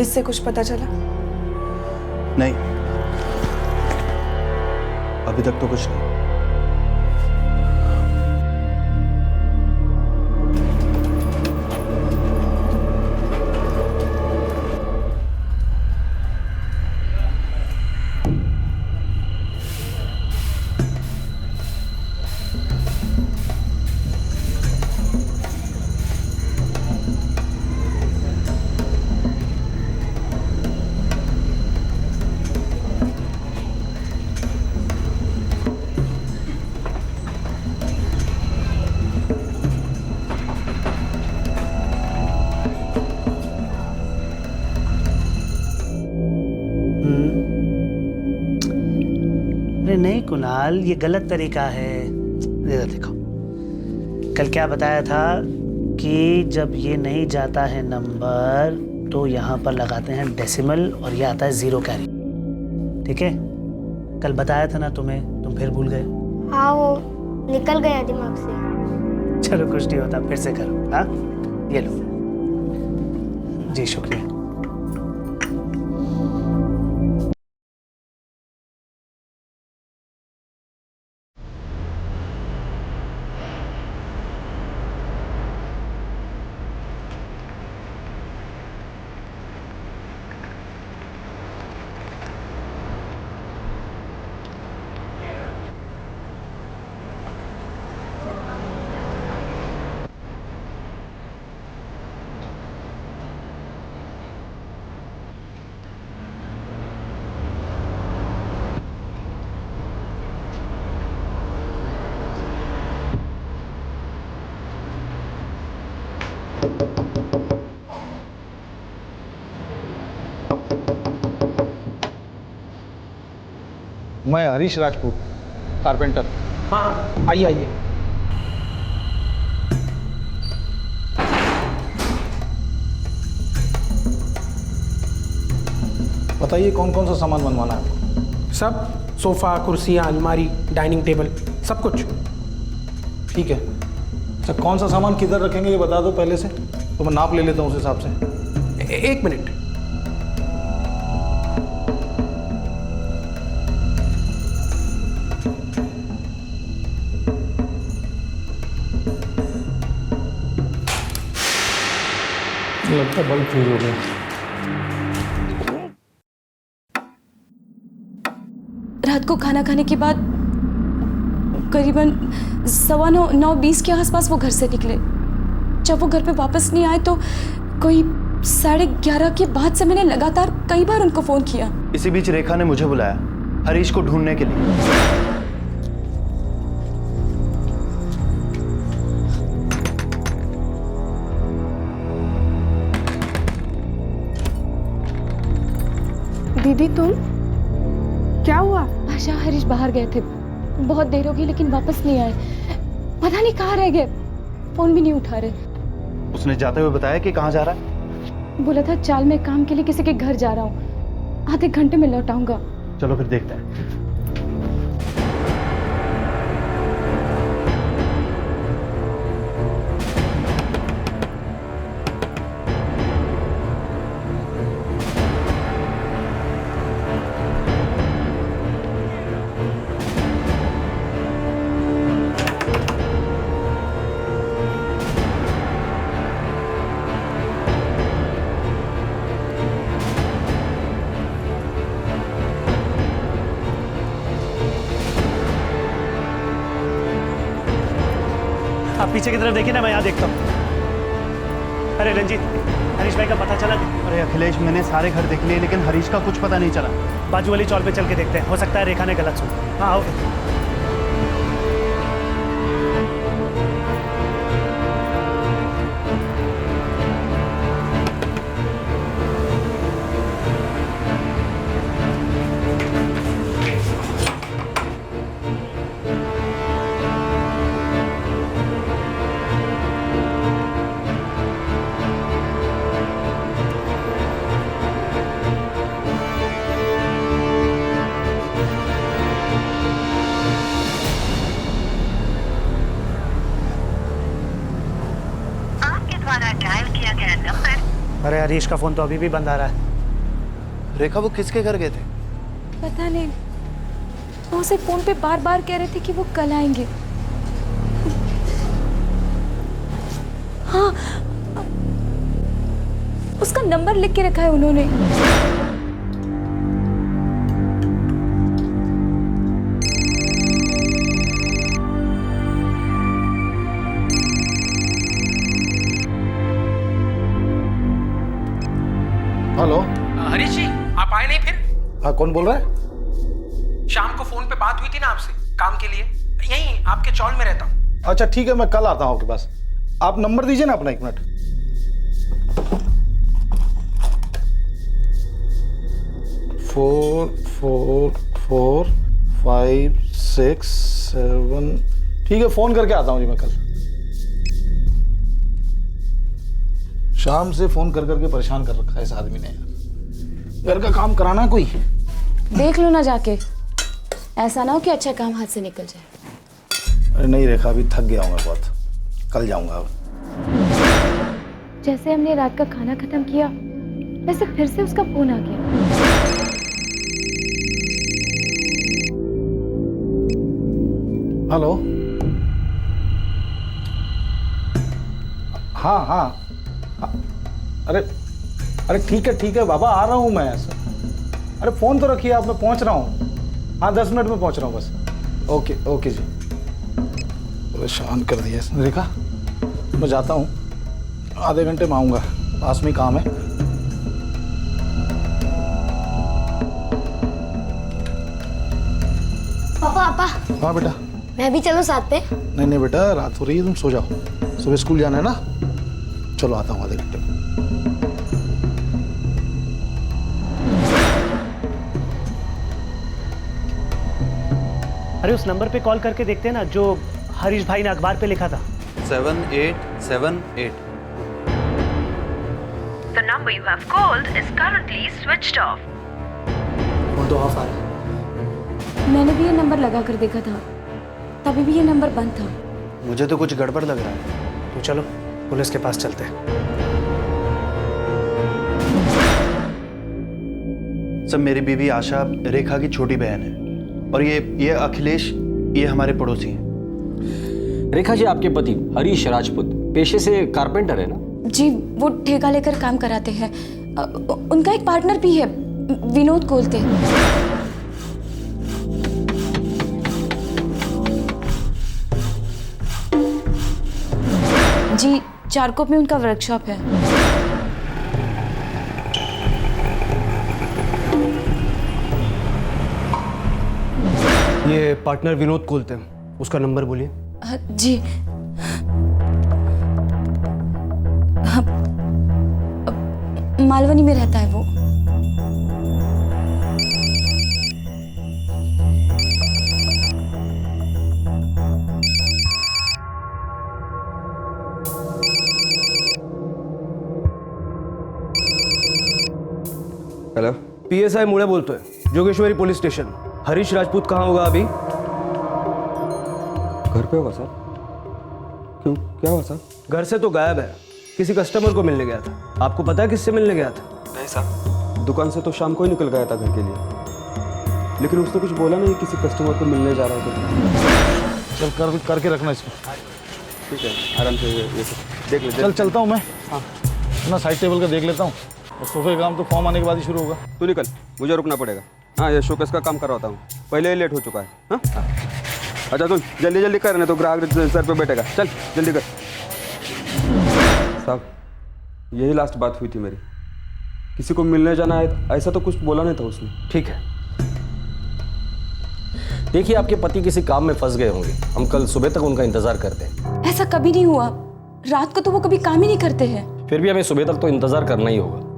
Police से कुछ पता चला? नहीं, अभी तक तो कुछ नहीं। अरे नहीं कुणाल, ये गलत तरीका है। देखो, कल क्या बताया था कि जब ये नहीं जाता है नंबर तो यहाँ पर लगाते हैं डेसिमल और ये आता है 0 कैरी। ठीक है, कल बताया था ना तुम्हें, तुम फिर भूल गए। हाँ, वो निकल गया दिमाग से। चलो कुछ नहीं होता, फिर से करो। हाँ, ये लो जी, शुक्रिया। मैं हरीश राजपूत, कारपेंटर। हाँ, आइए आइए। बताइए कौन कौन सा सामान बनवाना है आपको? सब सोफ़ा, कुर्सियाँ, अलमारी, डाइनिंग टेबल, सब कुछ। ठीक है। अच्छा, कौन सा सामान किधर रखेंगे ये बता दो पहले से, तो मैं नाप ले लेता हूँ उस हिसाब से। एक मिनट। लगता है बल्ब फ्यूज हो गया। रात को खाना खाने के बाद करीबन 9:15 के आसपास वो घर से निकले। जब वो घर पे वापस नहीं आए तो कोई 11:30 के बाद से मैंने लगातार कई बार उनको फोन किया। इसी बीच रेखा ने मुझे बुलाया हरीश को ढूंढने के लिए। दीदी, तुम क्या हुआ? आशा, हरीश बाहर गए थे, बहुत देर हो गई लेकिन वापस नहीं आए। पता नहीं कहाँ रह गए, फोन भी नहीं उठा रहे। उसने जाते हुए बताया कि कहाँ जा रहा है? बोला था चाल में काम के लिए किसी के घर जा रहा हूँ, आधे घंटे में लौट आऊंगा। चलो फिर देखते हैं। आप पीछे की तरफ देखिए ना, मैं यहाँ देखता हूँ। अरे रंजीत, हरीश भाई का पता चला? अरे अखिलेश, मैंने सारे घर देख लिए लेकिन हरीश का कुछ पता नहीं चला। बाजू वाली चौल पे चल के देखते हैं, हो सकता है रेखा ने गलत सुना। हाँ आओ। अरे हरीश का फोन तो अभी भी बंद आ रहा है। रेखा वो किसके घर गए थे? पता नहीं, वो उसे फोन पे बार बार कह रहे थे कि वो कल आएंगे। हाँ, उसका नंबर लिख के रखा है उन्होंने। हेलो। हरीश जी, आप आए नहीं फिर? हाँ, कौन बोल रहा है? शाम को फोन पे बात हुई थी ना आपसे काम के लिए, यहीं आपके चौल में रहता हूँ। अच्छा ठीक है, मैं कल आता हूँ आपके पास। आप नंबर दीजिए ना अपना, 1 मिनट। फोर 5 6 7। ठीक है, फोन करके आता हूँ जी मैं कल। शाम से फोन कर करके परेशान कर रखा है इस आदमी ने। घर का काम कराना है कोई। देख लो ना जाके, ऐसा ना हो कि अच्छा काम हाथ से निकल जाए। अरे नहीं रेखा, अभी थक गया हूँ मैं बहुत, कल जाऊंगा अब। जैसे हमने रात का खाना खत्म किया, वैसे फिर से उसका फोन आ गया। हेलो। हाँ हाँ। अरे ठीक है बाबा, आ रहा हूँ मैं। अरे फोन तो रखिए आप, मैं पहुँच रहा हूँ। हाँ 10 मिनट में पहुँच रहा हूँ बस। ओके जी। परेशान कर दिया इसने। रेखा, मैं जाता हूँ, आधे घंटे में आऊँगा, पास में काम है। पापा हाँ बेटा। मैं भी चलूं साथ में? नहीं बेटा, रात हो रही है, तुम सो जाओ, सुबह स्कूल जाना है ना। चलो आता हूँ आधे घंटे में। अरे उस नंबर पे कॉल करके देखते हैं ना, जो हरीश भाई ने अखबार पे लिखा था। 7878। The number you have called is currently switched off. Phone तो ऑफ आ रहा है। मैंने भी ये नंबर लगा कर देखा था, तभी भी ये नंबर बंद था। मुझे तो कुछ गड़बड़ लग रहा है। तो चलो पुलिस के पास चलते हैं। सब मेरी बीवी आशा रेखा की छोटी बहन है, और ये अखिलेश, ये हमारे पड़ोसी हैं। रेखा जी, आपके पति हरीश राजपूत पेशे से कारपेंटर है ना? जी, वो ठेका लेकर काम कराते हैं। उनका एक पार्टनर भी है, विनोद कोलते। जी, चारकोप में उनका वर्कशॉप है। ये पार्टनर विनोद कोलते हैं, उसका नंबर बोलिए। जी, हाँ, मालवनी में रहता है वो। हेलो, PSI मुड़े बोलते हैं, जोगेश्वरी पुलिस स्टेशन। हरीश राजपूत कहाँ होगा अभी? घर पे होगा सर। क्यों, क्या हुआ सर? घर से तो गायब है, किसी कस्टमर को मिलने गया था। आपको पता है किससे मिलने गया था? नहीं सर, दुकान से तो शाम को ही निकल गया था घर के लिए, लेकिन उसने कुछ बोला नहीं किसी कस्टमर को मिलने जा रहा है। चल करके रखना इसको। ठीक है, आराम से ये सब देख ले। चलता हूँ मैं। हाँ, अपना साइड टेबल का देख लेता हूँ, और सोफे का काम तो फॉर्म आने के बाद ही शुरू होगा। तू निकल, मुझे रुकना पड़ेगा। हाँ, ये शोकेस का काम करवाता हूँ, पहले ही लेट हो चुका है। हाँ, अच्छा सुन, जल्दी कर, नहीं तो ग्राहक सर पे बैठेगा। चल जल्दी कर। साहब, यही लास्ट बात हुई थी मेरी, किसी को मिलने जाना है, ऐसा तो कुछ बोला नहीं था उसने। ठीक है, देखिए आपके पति किसी काम में फंस गए होंगे, हम कल सुबह तक उनका इंतजार करते हैं। ऐसा कभी नहीं हुआ, रात को तो वो कभी काम ही नहीं करते हैं। फिर भी हमें सुबह तक तो इंतजार करना ही होगा।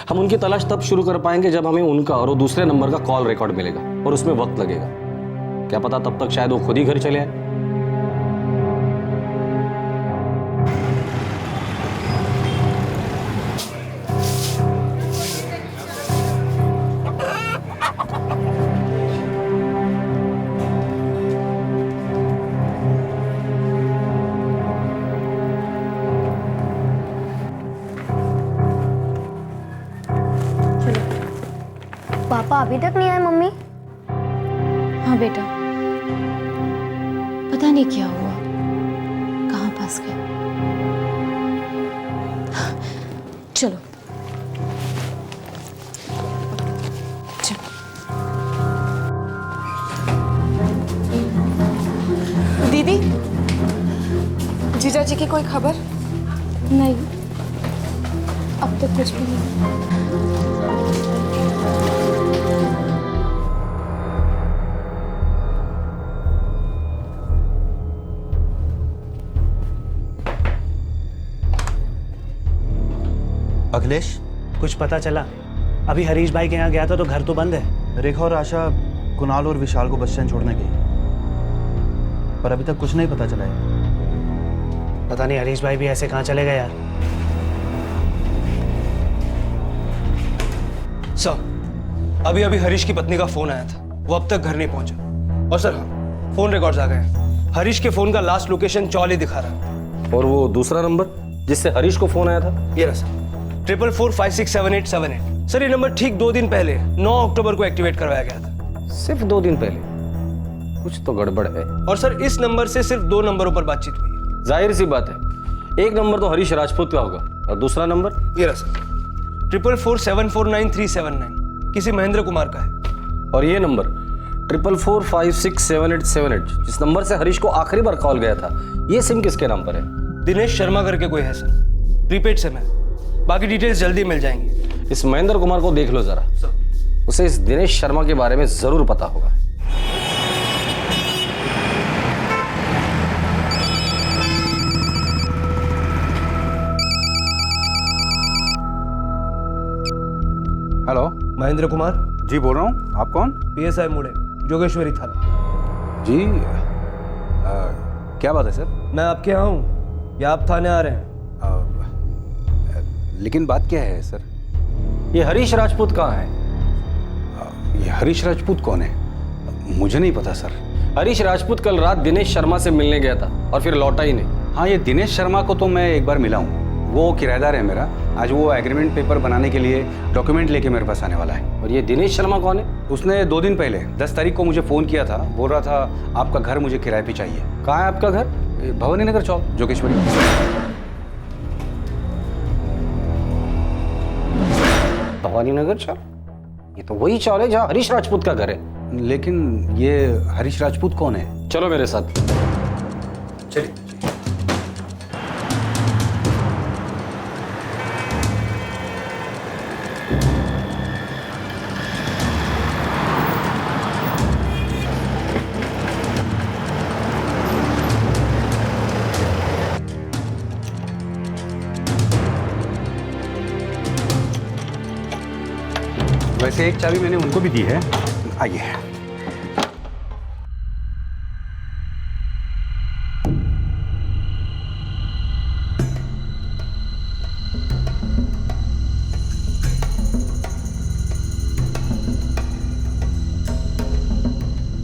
हम उनकी तलाश तब शुरू कर पाएंगे जब हमें उनका और वो दूसरे नंबर का कॉल रिकॉर्ड मिलेगा, और उसमें वक्त लगेगा। क्या पता तब तक शायद वो खुद ही घर चले आए। पापा अभी तक नहीं आए मम्मी? हाँ बेटा, पता नहीं क्या हुआ, कहाँ फंस गए। चलो चलो। दीदी, जीजा जी की कोई खबर? नहीं, अब तक कुछ भी नहीं। अखिलेश, कुछ पता चला? अभी हरीश भाई के यहाँ गया था तो घर तो बंद है। रेखा और आशा कुणाल और विशाल को बस स्टैंड छोड़ने गई, पर अभी तक कुछ नहीं पता चला है। पता नहीं हरीश भाई भी ऐसे कहाँ चले गए यार। सर, अभी अभी हरीश की पत्नी का फोन आया था, वो अब तक घर नहीं पहुंचा। और सर हाँ, फोन रिकॉर्ड्स आ गए हैं। हरीश के फोन का लास्ट लोकेशन चौली दिखा रहा है। और वो दूसरा नंबर जिससे हरीश को फोन आया था? ये रहा सर, 44467878। सर ये नंबर ठीक 2 दिन पहले 9 अक्टूबर को एक्टिवेट करवाया गया था। सिर्फ 2 दिन पहले? कुछ तो गड़बड़ है। और सर इस नंबर से सिर्फ 2 नंबरों पर बातचीत हुई है। जाहिर सी बात है, एक नंबर तो हरीश राजपूत का होगा और दूसरा नंबर? ये रहा सर, 4447499379, किसी महेंद्र कुमार का है। और ये नंबर 44456787, जिस नंबर से हरीश को आखिरी बार कॉल गया था, ये सिम किसके नाम पर है? दिनेश शर्मा करके कोई है सर, प्रीपेड सिम है। बाकी डिटेल्स जल्दी मिल जाएंगी। इस महेंद्र कुमार को देख लो जरा, उसे इस दिनेश शर्मा के बारे में जरूर पता होगा। हेलो, महेंद्र कुमार? जी बोल रहा हूँ। आप कौन? PSI मुड़े, जोगेश्वरी थाना। जी क्या बात है सर? मैं आपके यहाँ हूँ या आप थाने आ रहे हैं? लेकिन बात क्या है सर? ये हरीश राजपूत कहाँ है? ये हरीश राजपूत कौन है? मुझे नहीं पता सर। हरीश राजपूत कल रात दिनेश शर्मा से मिलने गया था और फिर लौटा ही नहीं। हाँ, ये दिनेश शर्मा को तो मैं एक बार मिला हूँ। वो किराएदार है मेरा। आज वो एग्रीमेंट पेपर बनाने के लिए डॉक्यूमेंट लेके मेरे पास आने वाला है। और ये दिनेश शर्मा कौन है? उसने 2 दिन पहले 10 तारीख को मुझे फ़ोन किया था। बोल रहा था आपका घर मुझे किराए पे चाहिए। कहाँ है आपका घर? भवानी नगर चौक, जोगेश्वरी। भवानी नगर चौक? ये तो वही चौक है जहाँ हरीश राजपूत का घर है। लेकिन ये हरीश राजपूत कौन है? चलो मेरे साथ। चलिए। वैसे एक चाबी मैंने उनको भी दी है। आइए।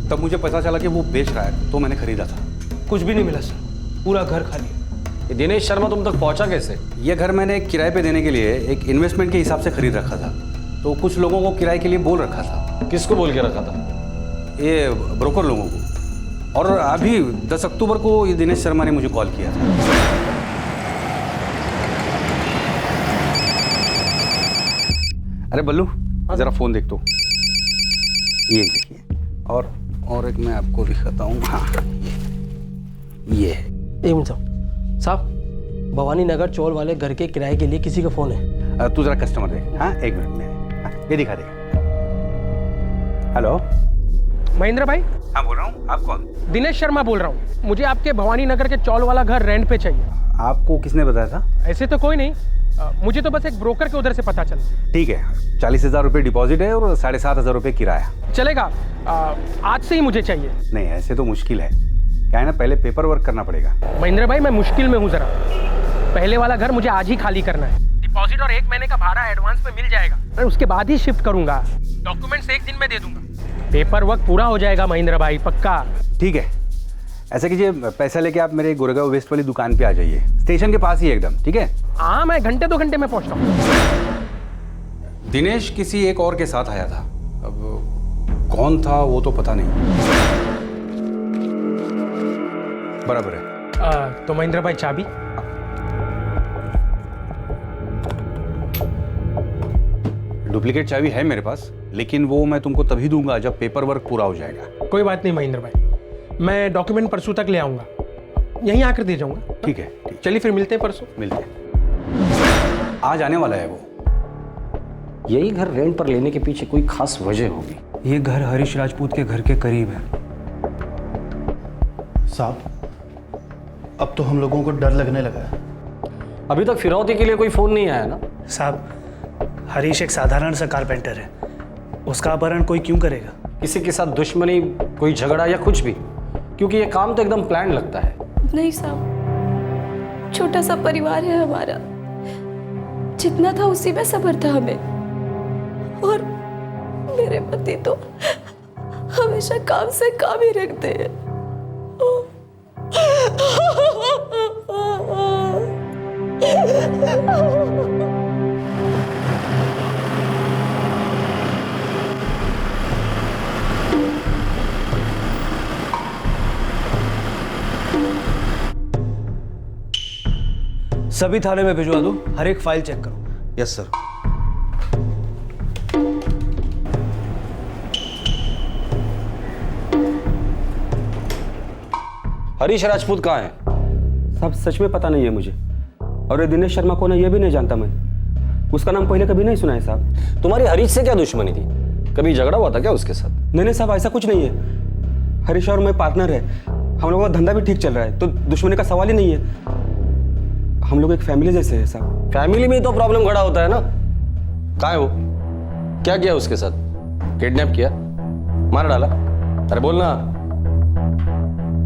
तब मुझे पता चला कि वो बेच रहा है, तो मैंने खरीदा था। कुछ भी नहीं मिला सर, पूरा घर खाली है। ये दिनेश शर्मा तुम तक पहुंचा कैसे? ये घर मैंने किराए पे देने के लिए एक इन्वेस्टमेंट के हिसाब से खरीद रखा था। तो कुछ लोगों को किराए के लिए बोल रखा था। किसको बोल के रखा था? ये ब्रोकर लोगों को। और अभी 10 अक्टूबर को ये दिनेश शर्मा ने मुझे कॉल किया था। अरे बल्लू, ज़रा फ़ोन देख तो। ये देखिए, और एक मैं आपको दिखाता हूँ। हाँ, ये है। एक मिनट साहब, भवानी नगर चौल वाले घर के किराए के लिए किसी का फ़ोन है। तू ज़रा कस्टमर देख। हाँ, 1 मिनट में। हाँ, ये दिखा दे। हेलो, महेंद्र भाई? हाँ बोल रहा हूँ। आप कौन? दिनेश शर्मा बोल रहा हूँ। मुझे आपके भवानी नगर के चौल वाला घर रेंट पे चाहिए। आपको किसने बताया था? ऐसे तो कोई नहीं, मुझे तो बस एक ब्रोकर के उधर से पता चला। ठीक है, 40,000 रुपये डिपॉजिट है और 7,500 रुपये किराया। चलेगा? आज से ही मुझे चाहिए। नहीं, ऐसे तो मुश्किल है। क्या है ना, पहले पेपर वर्क करना पड़ेगा। महेंद्र भाई मैं मुश्किल में हूँ जरा। पहले वाला घर मुझे आज ही खाली करना है। डिपॉजिट और 1 महीने का भाड़ा एडवांस में मिल जाएगा, और उसके बाद ही शिफ्ट करूंगा। डॉक्यूमेंट्स 1 दिन में दे दूंगा। पेपर वर्क पूरा हो जाएगा महेंद्र भाई, पक्का। ठीक है, ऐसा कीजिए, पैसा लेके आप मेरे गोरेगांव वेस्ट वाली दुकान पे आ जाइए, स्टेशन के पास ही एकदम। ठीक है? हाँ, मैं 1-2 घंटे में पहुंचता हूँ। दिनेश किसी एक और के साथ आया था। अब कौन था वो तो पता नहीं। बराबर है। तो महेंद्र भाई चाबी। डुप्लीकेट चाबी है मेरे पास, लेकिन वो मैं तुमको तभी दूंगा जब पेपर वर्क पूरा हो जाएगा। कोई बात नहीं महेंद्र भाई, मैं डॉक्यूमेंट परसों तक ले आऊंगा, यहीं आकर दे जाऊंगा। ठीक है, ठीक। चलिए फिर मिलते हैं परसों। मिलते हैं। आज आने वाला है वो। यही घर रेंट पर लेने के पीछे कोई खास वजह होगी। ये घर हरीश राजपूत के घर के करीब है। साहब, अब तो हम लोगों को डर लगने लगा है। अभी तक फिरौती के लिए कोई फोन नहीं आया ना? साहब, हरीश एक साधारण सा कारपेंटर है, उसका अपहरण कोई क्यों करेगा? किसी के साथ दुश्मनी, कोई झगड़ा या कुछ भी? क्योंकि ये काम तो एकदम प्लान लगता है। नहीं साहब, छोटा सा परिवार है हमारा, जितना था उसी में सब्र था हमें। और मेरे पति तो हमेशा काम से काम ही रखते हैं। सभी थाने में भिजवा दो, हर एक फाइल चेक करो। Yes sir. हरीश राजपूत कहाँ है? साहब सच में पता नहीं है मुझे, और ये दिनेश शर्मा कौन है ये भी नहीं जानता मैं। उसका नाम पहले कभी नहीं सुना है साहब। तुम्हारी हरीश से क्या दुश्मनी थी? कभी झगड़ा हुआ था क्या उसके साथ? नहीं साहब, ऐसा कुछ नहीं है। हरीश और मैं पार्टनर है, हम लोगों का धंधा भी ठीक चल रहा है, तो दुश्मनी का सवाल ही नहीं है। हम लोग एक फैमिली जैसे है साहब। फैमिली में तो प्रॉब्लम खड़ा होता है ना। कहाँ है वो? क्या किया उसके साथ? किडनैप किया? मार डाला? अरे बोल ना,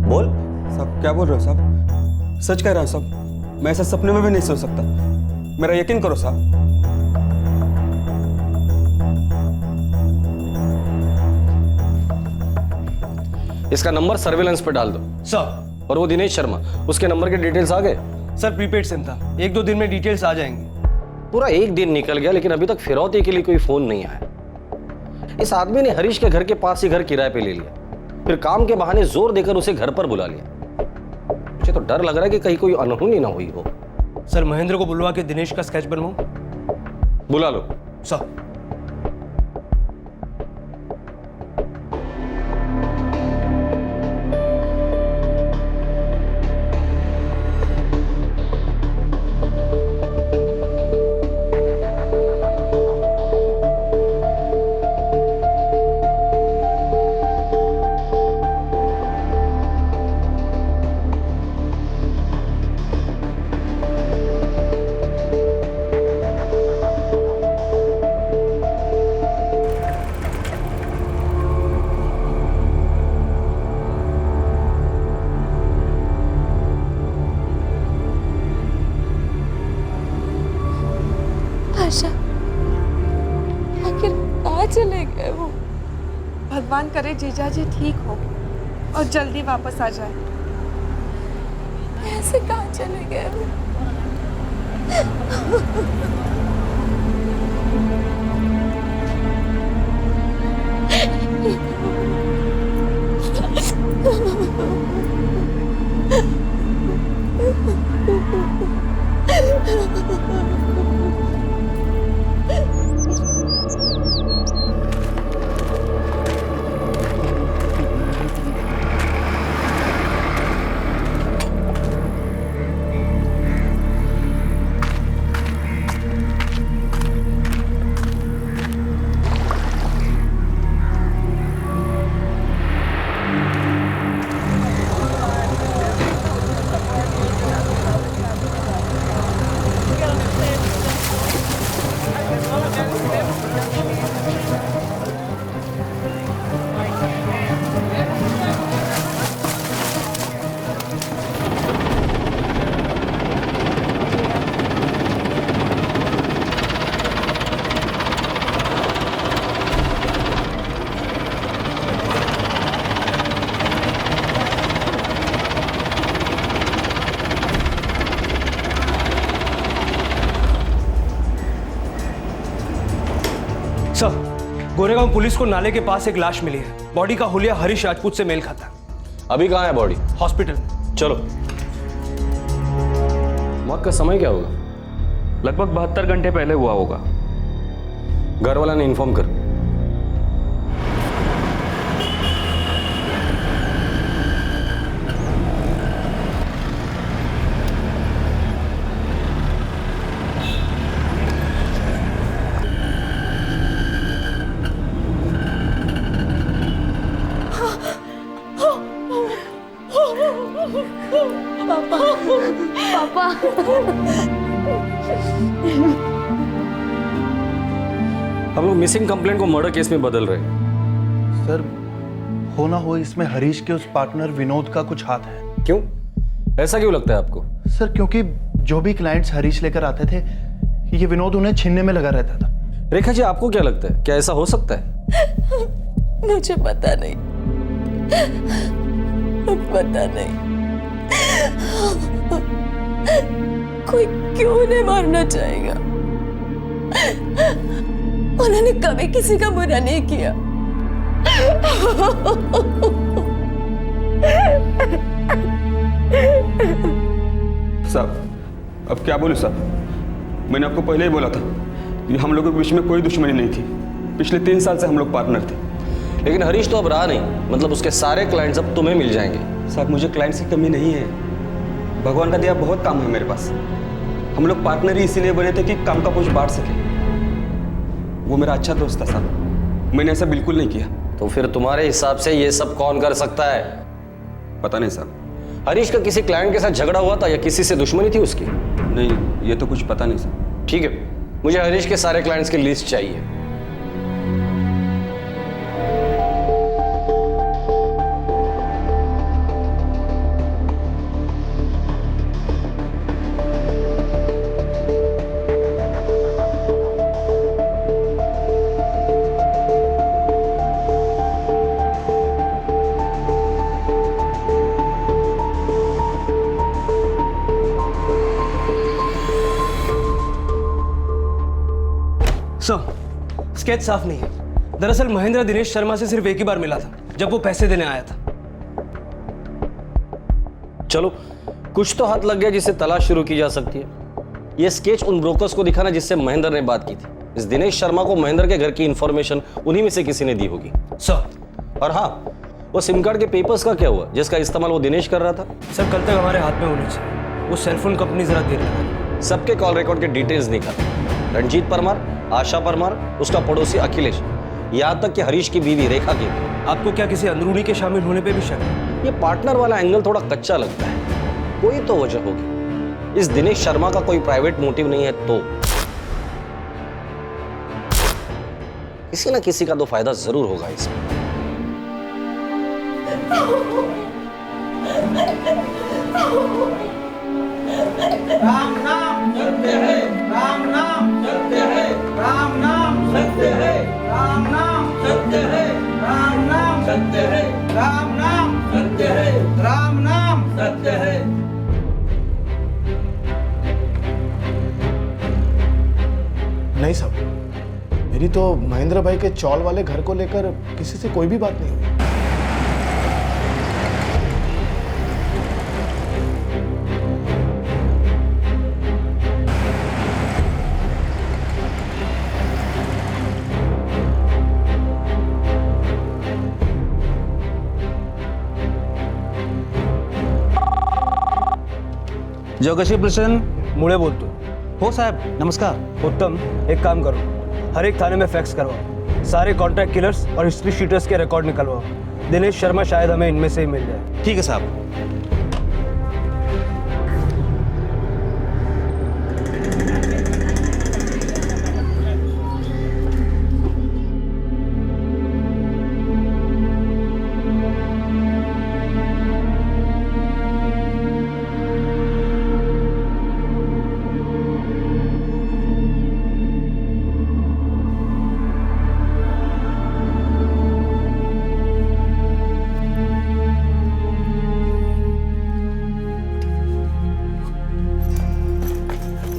बोल। साहब क्या बोल रहे हो साहब? सच कह रहा हूँ साहब, मैं ऐसा सपने में भी नहीं सोच सकता, मेरा यकीन करो साहब। इसका नंबर सर्वेलेंस पे डाल दो सर। और वो दिनेश शर्मा, उसके नंबर के डिटेल्स आ गए? सर प्रीपेड सिम था, 1-2 दिन में डिटेल्स आ जाएंगी। पूरा एक दिन निकल गया लेकिन अभी तक फिरौती के लिए कोई फोन नहीं आया। इस आदमी ने हरीश के घर के पास ही घर किराए पे ले लिया, फिर काम के बहाने जोर देकर उसे घर पर बुला लिया। मुझे तो डर लग रहा है कि कहीं कोई अनहोनी ना हुई हो। सर महेंद्र को बुलवा के दिनेश का स्केच बनवाऊं? बुला लो। सर। आशा, आखिर कहाँ चले गए वो? भगवान करे जीजा जी ठीक हो और जल्दी वापस आ जाए। ऐसे कहाँ चले गए वो? गोरेगांव पुलिस को नाले के पास एक लाश मिली है। बॉडी का हुलिया हरीश राजपूत से मेल खाता है। अभी कहाँ है बॉडी? हॉस्पिटल। चलो। मौत का समय क्या होगा? लगभग 72 घंटे पहले हुआ होगा। घर वाला ने इन्फॉर्म कर। पापा हम लोग मिसिंग कंप्लेंट को मर्डर केस में बदल रहे हैं। सर, हो ना हो इसमें हरीश के उस पार्टनर विनोद का कुछ हाथ है। क्यों? ऐसा क्यों लगता है आपको? सर, क्योंकि जो भी क्लाइंट्स हरीश लेकर आते थे, ये विनोद उन्हें छीनने में लगा रहता था। रेखा जी, आपको क्या लगता है, क्या ऐसा हो सकता है? मुझे पता नहीं, पता नहीं कोई क्यों उन्हें मारना चाहेगा? उन्होंने कभी किसी का बुरा नहीं किया। साहब, अब क्या बोलूं साहब? मैंने आपको पहले ही बोला था कि हम लोगों के बीच में कोई दुश्मनी नहीं थी। पिछले 3 साल से हम लोग पार्टनर थे। लेकिन हरीश तो अब रहा नहीं, मतलब उसके सारे क्लाइंट्स अब तुम्हें मिल जाएंगे। साहब, मुझे क्लाइंट्स की कमी नहीं है। भगवान का दिया बहुत काम है मेरे पास। हम लोग पार्टनर ही इसीलिए बने थे कि काम का कुछ बांट सके। वो मेरा अच्छा दोस्त था साहब, मैंने ऐसा बिल्कुल नहीं किया। तो फिर तुम्हारे हिसाब से ये सब कौन कर सकता है? पता नहीं साहब। हरीश का किसी क्लाइंट के साथ झगड़ा हुआ था या किसी से दुश्मनी थी उसकी? नहीं, ये तो कुछ पता नहीं साहब। ठीक है, मुझे हरीश के सारे क्लाइंट्स की लिस्ट चाहिए। सर, स्केच साफ नहीं है। दरअसल महेंद्र दिनेश शर्मा से सिर्फ एक ही बार मिला था, जब वो पैसे देने आया था। चलो, कुछ तो हाथ लग गया जिससे तलाश शुरू की जा सकती है। यह स्केच उन ब्रोकर्स को दिखाना जिससे महेंद्र ने बात की थी। इस दिनेश शर्मा को महेंद्र के घर की इंफॉर्मेशन उन्हीं में से किसी ने दी होगी। सर, और हाँ, वो सिम कार्ड के पेपर्स का क्या हुआ जिसका इस्तेमाल वो दिनेश कर रहा था? सर, कल तक हमारे हाथ में होने चाहिए। वो सेलफोन कंपनी जरा देर लगा। सबके कॉल रिकॉर्ड के डिटेल्स निकाल। रणजीत परमार, आशा परमार, उसका पड़ोसी अखिलेश, यहाँ तक कि हरीश की बीवी रेखा की। आपको क्या किसी अंदरूनी के शामिल होने पे भी शक है? ये पार्टनर वाला एंगल थोड़ा कच्चा लगता है। कोई तो वजह होगी। इस दिनेश शर्मा का कोई प्राइवेट मोटिव नहीं है तो किसी ना किसी का तो फायदा जरूर होगा इसमें। राम नाम सत्य है, राम नाम सत्य है, राम नाम सत्य है, राम नाम सत्य है, राम नाम सत्य है, राम नाम सत्य है, राम नाम सत्य है। नहीं साहब, मेरी तो महेंद्र भाई के चौल वाले घर को लेकर किसी से कोई भी बात नहीं हुई। जो कशी प्रश्न मुळे बोलतो। हो साहब, नमस्कार। उत्तम, एक काम करो, हर एक थाने में फैक्स करवाओ। सारे कॉन्ट्रैक्ट किलर्स और हिस्ट्री शीटर्स के रिकॉर्ड निकलवाओ। दिनेश शर्मा शायद हमें इनमें से ही मिल जाए। ठीक है साहब।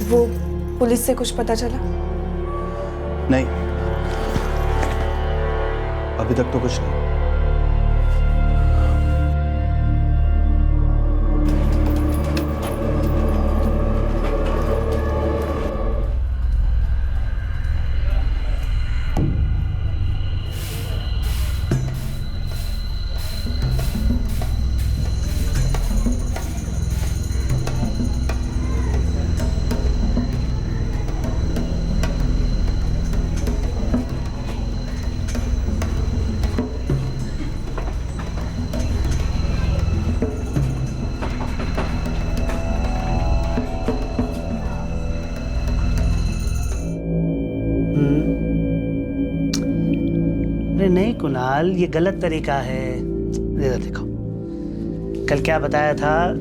वो पुलिस से कुछ पता चला? नहीं, अभी तक तो कुछ नहीं। अरे नहीं कुणाल, ये गलत तरीका है। इधर देखो, कल क्या बताया था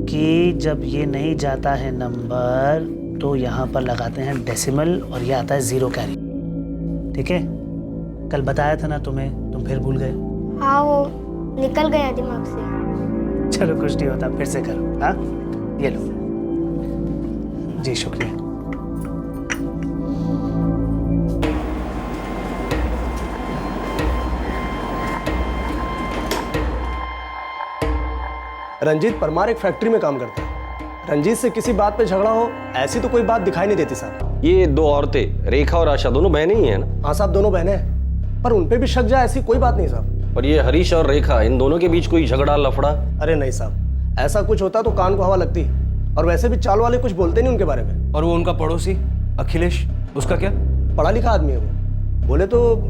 कि जब ये नहीं जाता है नंबर तो यहाँ पर लगाते हैं डेसिमल और ये आता है 0 कैरी। ठीक है, कल बताया था ना तुम्हें, तुम फिर भूल गए। हाँ, वो निकल गया दिमाग से। चलो कुछ नहीं होता, फिर से करो। हाँ, ये लो। जी शुक्रिया। रंजीत परमार एक फैक्ट्री में काम करता है। रंजीत से किसी बात पे झगड़ा हो, ऐसी तो कोई बात दिखाई नहीं देती साहब। ये 2 औरतें रेखा और आशा दोनों बहनें ही हैं ना? हाँ साहब, दोनों बहनें हैं, पर उन पे भी शक जाए ऐसी कोई बात नहीं साहब। और ये हरीश और रेखा, इन दोनों के बीच कोई झगड़ा लफड़ा? अरे नहीं साहब, ऐसा कुछ होता तो कान को हवा लगती। और वैसे भी चाल वाले कुछ बोलते नहीं उनके बारे में। और वो उनका पड़ोसी अखिलेश, उसका क्या? पढ़ा लिखा आदमी है वो। बोले तो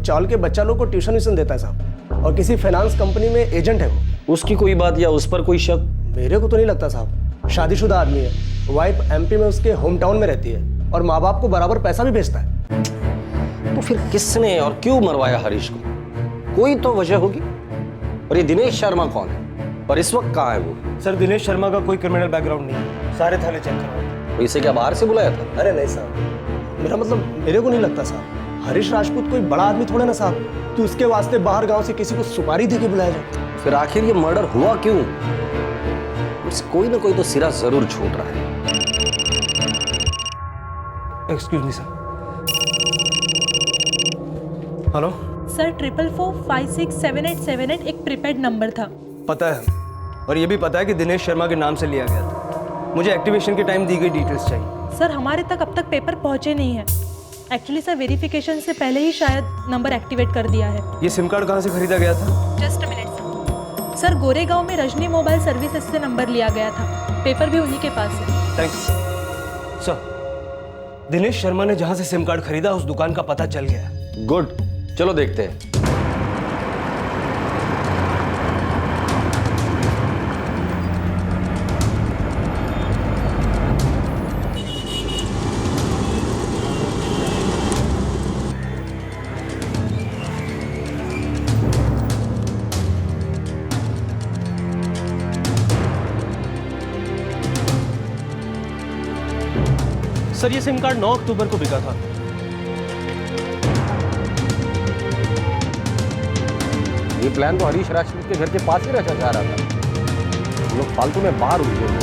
चाल के बच्चा लोग को ट्यूशन व्यूशन देता है साहब, और किसी फाइनेंस कंपनी में एजेंट है वो। उसकी कोई बात या उस पर कोई शक? मेरे को तो नहीं लगता साहब। शादीशुदा आदमी है, वाइफ एमपी में उसके होम टाउन में रहती है और माँ बाप को बराबर पैसा भी भेजता है। तो फिर किसने और क्यों मरवाया हरीश को? कोई तो वजह होगी। और ये दिनेश शर्मा कौन है और इस वक्त कहाँ है वो? सर, दिनेश शर्मा का कोई क्रिमिनल बैकग्राउंड नहीं है, सारे थाने चेक करवाओ। तो इसे क्या बाहर से बुलाया था? अरे नहीं साहब, मेरा मतलब मेरे को नहीं लगता साहब। हरीश राजपूत कोई बड़ा आदमी थोड़ा ना साहब कि उसके वास्ते बाहर गांव से किसी को सुपारी दे के बुलाया जाए। फिर आखिर ये मर्डर हुआ क्यों? कोई ना कोई तो सिरा जरूर छूट रहा है। Excuse me sir. Hello sir, 444567878 एक प्रीपेड नंबर था। पता है, और ये भी पता है कि दिनेश शर्मा के नाम से लिया गया था। मुझे एक्टिवेशन के टाइम दी गई डिटेल्स चाहिए। सर, हमारे तक अब तक पेपर पहुंचे नहीं है। एक्चुअली सर, वेरिफिकेशन से पहले ही शायद नंबर एक्टिवेट कर दिया है। ये सिम कार्ड कहाँ से खरीदा गया था? Just a minute sir, Goregaon में रजनी मोबाइल सर्विसेज से नंबर लिया गया था। पेपर भी उन्हीं के पास है। Thanks sir. दिनेश शर्मा ने जहां से सिम कार्ड खरीदा उस दुकान का पता चल गया है। गुड, चलो देखते हैं। सर, ये सिम कार्ड 9 अक्टूबर को बिका था। ये प्लान तो हरीश राजपूत के घर के पास ही रचा जा रहा था। लोग फालतू में बाहर उठ गए।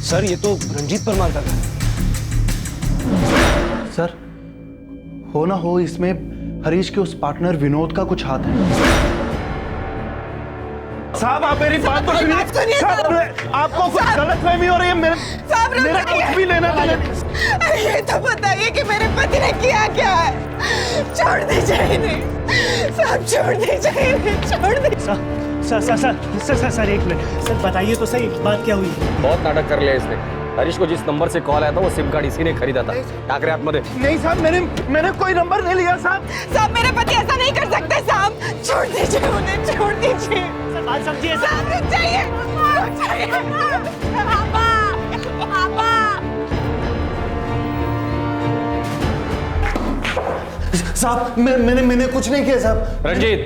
सर, ये तो रंजीत परमार का घर है। सर, हो ना हो इसमें हरीश के उस पार्टनर विनोद का कुछ हाथ है। साहब, आप मेरी बात तो सुनिए। साहब, आपको कुछ गलतफहमी हो रही है। मेरा कुछ भी लेना देना। अरे ये तो बताइए कि मेरे पति ने किया क्या है। छोड़ दीजिए इन्हें साहब, छोड़ दीजिए इन्हें, छोड़ दीजिए। सर, एक मिनट सर, बताइए तो सही, बात क्या हुई? बहुत नाटक कर लिया इसने। हरीश को जिस नंबर से कॉल आया था वो सिम कार्ड इसी ने खरीदा था। टाकरे आतमध्ये। नहीं साहब, मैंने कोई नंबर नहीं लिया साहब। साहब, मेरे पति ऐसा नहीं कर सकते साहब, छोड़ दीजिए उन्हें, छोड़ दीजिए। बात समझिए साहब, रुक जाइए, रुक जाइए। पापा, पापा। साहब मैंने कुछ नहीं किया साहब। रंजीत,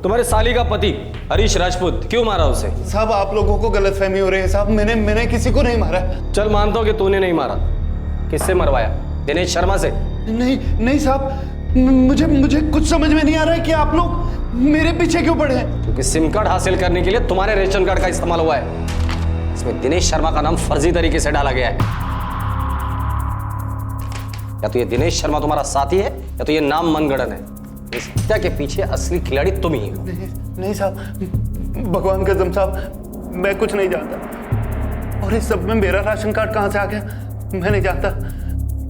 तुम्हारे साली का पति हरीश राजपूत क्यों मारा उसे? साहब आप लोगों को गलतफहमी हो रही है साहब, मैंने किसी को नहीं मारा। चल मानता हूं कि तूने नहीं मारा, किससे मरवाया? दिनेश शर्मा से? नहीं साहब, मुझे कुछ समझ में नहीं आ रहा है कि आप लोग मेरे पीछे क्यों पड़े हैं। क्योंकि सिम कार्ड हासिल करने के लिए तुम्हारे रेशन कार्ड का इस्तेमाल हुआ है। इसमें दिनेश शर्मा का नाम फर्जी तरीके से डाला गया है। या तो ये दिनेश शर्मा तुम्हारा साथी है या तो ये नाम मनगढ़ंत है। इस हत्या के पीछे असली खिलाड़ी तुम ही हो। नहीं साहब, भगवान कसम साहब, मैं कुछ नहीं जानता। और इस सब में मेरा राशन कार्ड कहां से आ गया मैं नहीं जानता।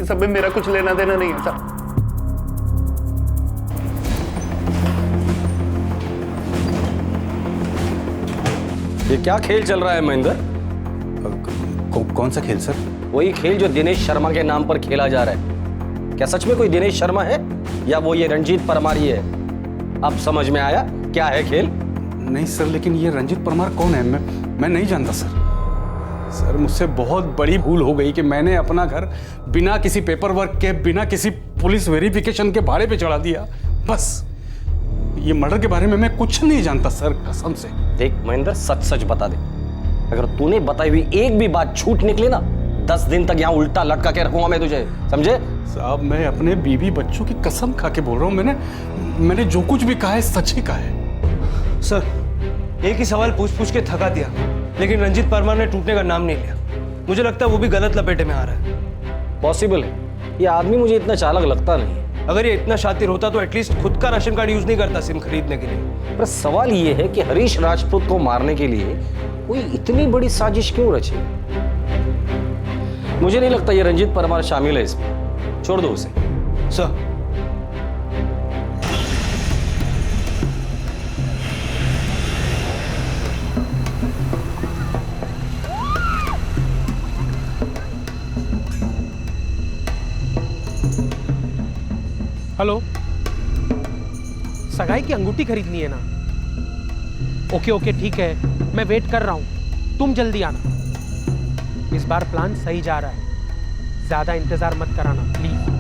इस सब में मेरा कुछ लेना देना नहीं है साहब। ये क्या खेल चल रहा है महेंद्र? कौन सा खेल सर? वही खेल जो दिनेश शर्मा के नाम पर खेला जा रहा है। क्या सच में कोई दिनेश शर्मा है या वो ये रंजीत परमार ही है? अब समझ में आया क्या है खेल? नहीं सर, लेकिन ये रंजीत परमार कौन है? मैं नहीं जानता सर। सर मुझसे बहुत बड़ी भूल हो गई कि मैंने अपना घर बिना किसी पेपर वर्क के, बिना किसी पुलिस वेरिफिकेशन के भाड़े पे चढ़ा दिया। बस ये मर्डर के बारे में मैं कुछ नहीं जानता सर, कसम से। देख महेंद्र, सच सच बता दे। अगर तूने बताई हुई एक भी बात झूठ निकले ना, 10 दिन तक यहाँ उल्टा लटका के रखूंगा मैं तुझे, समझे? साहब मैं अपने बीवी बच्चों की कसम खा के बोल रहा हूँ, मैंने जो कुछ भी कहा है सच ही कहा है। सर एक ही सवाल पूछ के थका दिया, लेकिन रंजीत परमार ने टूटने का नाम नहीं लिया। मुझे लगता है वो भी गलत लपेटे में आ रहा है। पॉसिबल है, ये आदमी मुझे इतना चालाक लगता नहीं। अगर ये इतना शातिर होता तो एटलीस्ट खुद का राशन कार्ड यूज नहीं करता सिम खरीदने के लिए। पर सवाल ये है कि हरीश राजपूत को मारने के लिए कोई इतनी बड़ी साजिश क्यों रची? मुझे नहीं लगता ये रंजीत परमार शामिल है इसमें। छोड़ दो उसे। सर हेलो, सगाई की अंगूठी खरीदनी है ना? ओके ठीक है, मैं वेट कर रहा हूं, तुम जल्दी आना। इस बार प्लान सही जा रहा है, ज्यादा इंतजार मत कराना प्लीज।